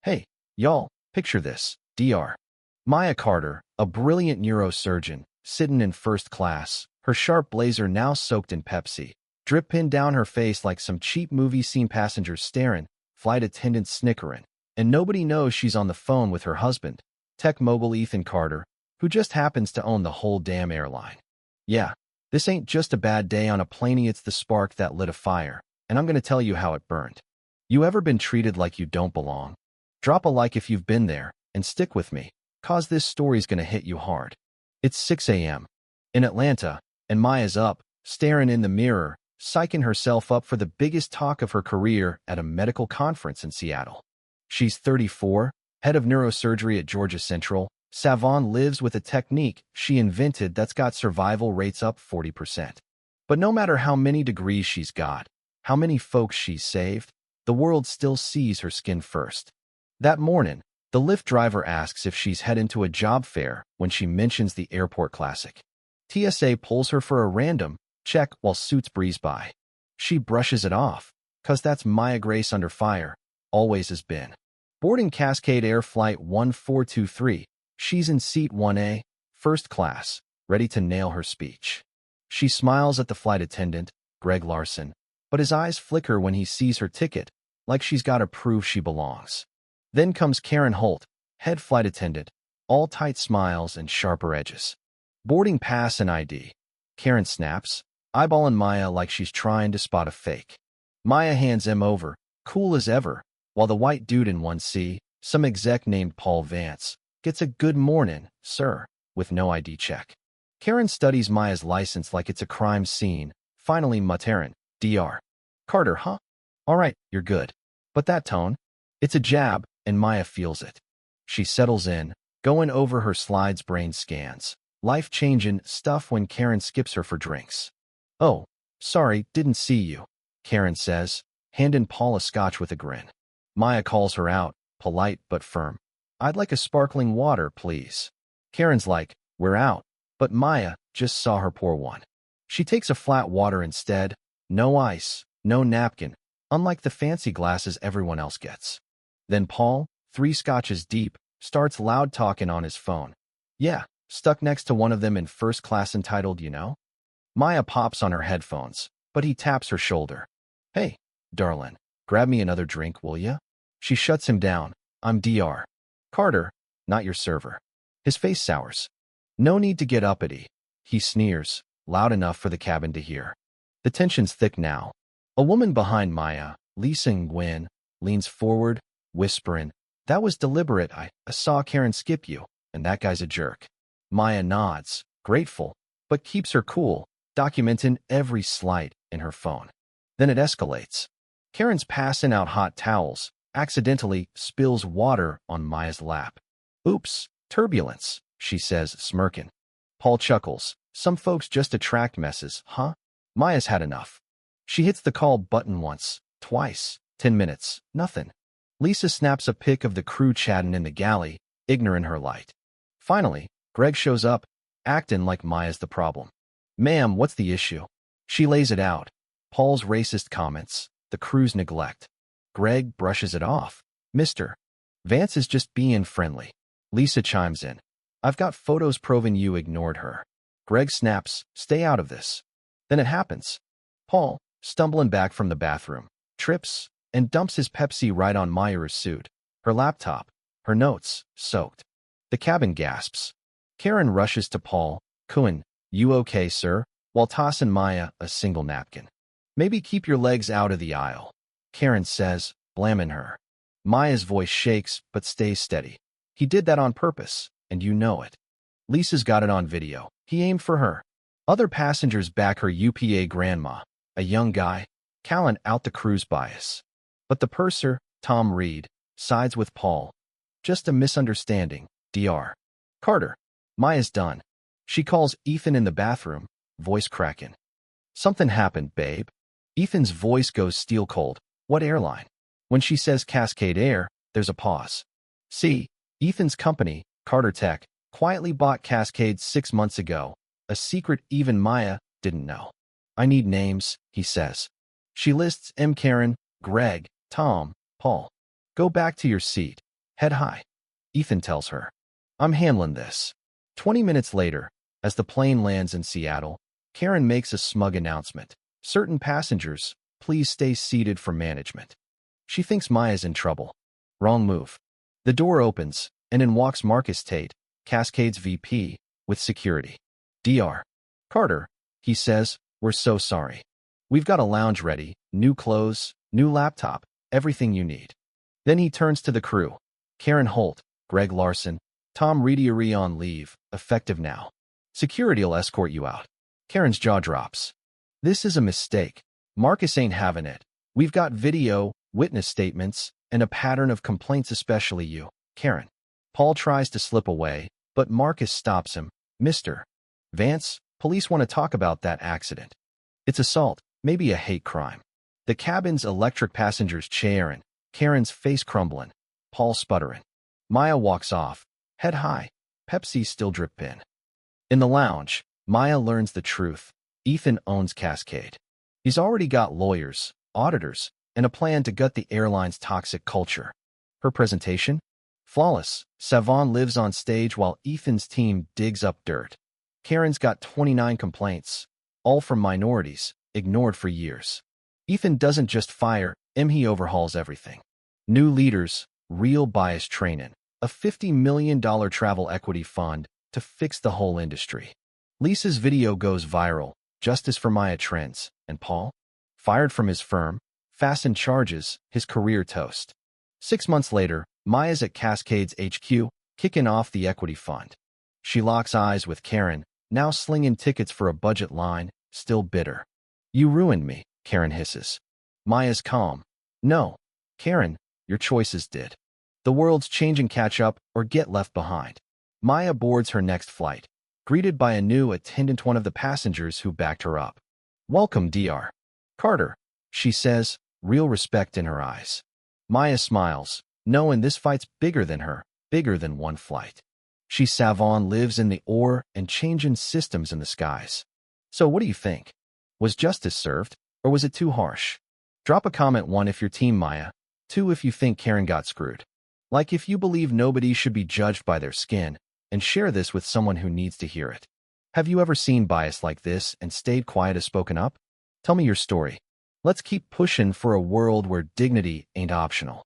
Hey, y'all, picture this. Dr. Maya Carter, a brilliant neurosurgeon, sitting in first class, her sharp blazer now soaked in Pepsi, drip pinned down her face like some cheap movie scene, passengers staring, flight attendants snickering, and nobody knows she's on the phone with her husband, tech mogul Ethan Carter, who just happens to own the whole damn airline. Yeah, this ain't just a bad day on a plane, it's the spark that lit a fire, and I'm gonna tell you how it burned. You ever been treated like you don't belong? Drop a like if you've been there, and stick with me, cause this story's gonna hit you hard. It's 6 a.m. in Atlanta, and Maya's up, staring in the mirror, psyching herself up for the biggest talk of her career at a medical conference in Seattle. She's 34, head of neurosurgery at Georgia Central. Savon lives with a technique she invented that's got survival rates up 40%. But no matter how many degrees she's got, how many folks she's saved, the world still sees her skin first. That morning, the Lyft driver asks if she's heading to a job fair when she mentions the airport classic. TSA pulls her for a random check while suits breeze by. She brushes it off, 'cause that's Maya Grace under fire, always has been. Boarding Cascade Air Flight 1423, she's in seat 1A, first class, ready to nail her speech. She smiles at the flight attendant, Greg Larson, but his eyes flicker when he sees her ticket, like she's got to prove she belongs. Then comes Karen Holt, head flight attendant, all tight smiles and sharper edges. Boarding pass and ID. Karen snaps, eyeballing Maya like she's trying to spot a fake. Maya hands him over, cool as ever, while the white dude in 1C, some exec named Paul Vance, gets a good morning, sir, with no ID check. Karen studies Maya's license like it's a crime scene, finally muttering, Dr. Carter, huh? All right, you're good. But that tone? It's a jab, and Maya feels it. She settles in, going over her slides brain scans. Life-changing stuff when Karen skips her for drinks. Oh, sorry, didn't see you, Karen says, handing Paul a scotch with a grin. Maya calls her out, polite but firm. I'd like a sparkling water, please. Karen's like, we're out, but Maya just saw her pour one. She takes a flat water instead, no ice, no napkin, unlike the fancy glasses everyone else gets. Then Paul, 3 scotches deep, starts loud talking on his phone. Yeah, stuck next to one of them in first class entitled, you know? Maya pops on her headphones, but he taps her shoulder. Hey, darling, grab me another drink, will ya? She shuts him down. I'm Dr. Carter, not your server. His face sours. No need to get uppity. He sneers, loud enough for the cabin to hear. The tension's thick now. A woman behind Maya, Lisa Nguyen, leans forward, whispering, that was deliberate. I saw Karen skip you, and that guy's a jerk. Maya nods, grateful, but keeps her cool, documenting every slight in her phone. Then it escalates. Karen's passing out hot towels, accidentally spills water on Maya's lap. Oops, turbulence, she says, smirking. Paul chuckles. Some folks just attract messes, huh? Maya's had enough. She hits the call button once, twice, 10 minutes, nothing. Lisa snaps a pic of the crew chatting in the galley, ignoring her light. Finally, Greg shows up, acting like Maya's the problem. Ma'am, what's the issue? She lays it out. Paul's racist comments, the crew's neglect. Greg brushes it off. Mister Vance is just being friendly. Lisa chimes in. I've got photos proving you ignored her. Greg snaps, stay out of this. Then it happens. Paul, stumbling back from the bathroom, trips and dumps his Pepsi right on Maya's suit, her laptop, her notes, soaked. The cabin gasps. Karen rushes to Paul, cooing, you okay, sir, while tossing Maya a single napkin. Maybe keep your legs out of the aisle, Karen says, blaming her. Maya's voice shakes but stays steady. He did that on purpose, and you know it. Lisa's got it on video. He aimed for her. Other passengers back her UPA grandma, a young guy, calling out the crew's bias. But the purser, Tom Reed, sides with Paul. Just a misunderstanding, Dr. Carter. Maya's done. She calls Ethan in the bathroom, voice cracking. Something happened, babe. Ethan's voice goes steel cold. What airline? When she says Cascade Air, there's a pause. See, Ethan's company, Carter Tech, quietly bought Cascade 6 months ago, a secret even Maya didn't know. I need names, he says. She lists M. Karen, Greg, Tom, Paul. Go back to your seat, Head high. Ethan tells her. I'm handling this. 20 minutes later, as the plane lands in Seattle, Karen makes a smug announcement. Certain passengers, please stay seated for management. She thinks Maya's in trouble. Wrong move. The door opens, and in walks Marcus Tate, Cascade's VP, with security. Dr. Carter, he says, we're so sorry. We've got a lounge ready, new clothes, new laptop, everything you need. Then he turns to the crew. Karen Holt, Greg Larson, Tom Reedy on leave, effective now. Security'll escort you out. Karen's jaw drops. This is a mistake. Marcus ain't having it. We've got video, witness statements, and a pattern of complaints, especially you, Karen. Paul tries to slip away, but Marcus stops him. Mr. Vance, police want to talk about that accident. It's assault, maybe a hate crime. The cabin's electric passenger's chair and Karen's face crumbling. Paul sputtering. Maya walks off, head high, Pepsi still dripping. In the lounge, Maya learns the truth. Ethan owns Cascade. He's already got lawyers, auditors, and a plan to gut the airline's toxic culture. Her presentation? Flawless. Savon lives on stage while Ethan's team digs up dirt. Karen's got 29 complaints, all from minorities, ignored for years. Ethan doesn't just fire, he overhauls everything. New leaders, real bias training, a $50 million travel equity fund to fix the whole industry. Lisa's video goes viral, justice for Maya trends, and Paul? Fired from his firm, fastened charges, his career toast. 6 months later, Maya's at Cascade's HQ, kicking off the equity fund. She locks eyes with Karen, now slinging tickets for a budget line, still bitter. You ruined me, Karen hisses. Maya's calm. No, Karen, your choices did. The world's changing, catch up or get left behind. Maya boards her next flight, greeted by a new attendant, one of the passengers who backed her up. Welcome, Dr. Carter, she says, real respect in her eyes. Maya smiles, knowing this fight's bigger than her, bigger than one flight. She Savon lives in the ore and changing systems in the skies. So what do you think? Was justice served, or was it too harsh? Drop a comment 1 if you're team Maya, 2 if you think Karen got screwed. Like if you believe nobody should be judged by their skin, and share this with someone who needs to hear it. Have you ever seen bias like this and stayed quiet as spoken up? Tell me your story. Let's keep pushing for a world where dignity ain't optional.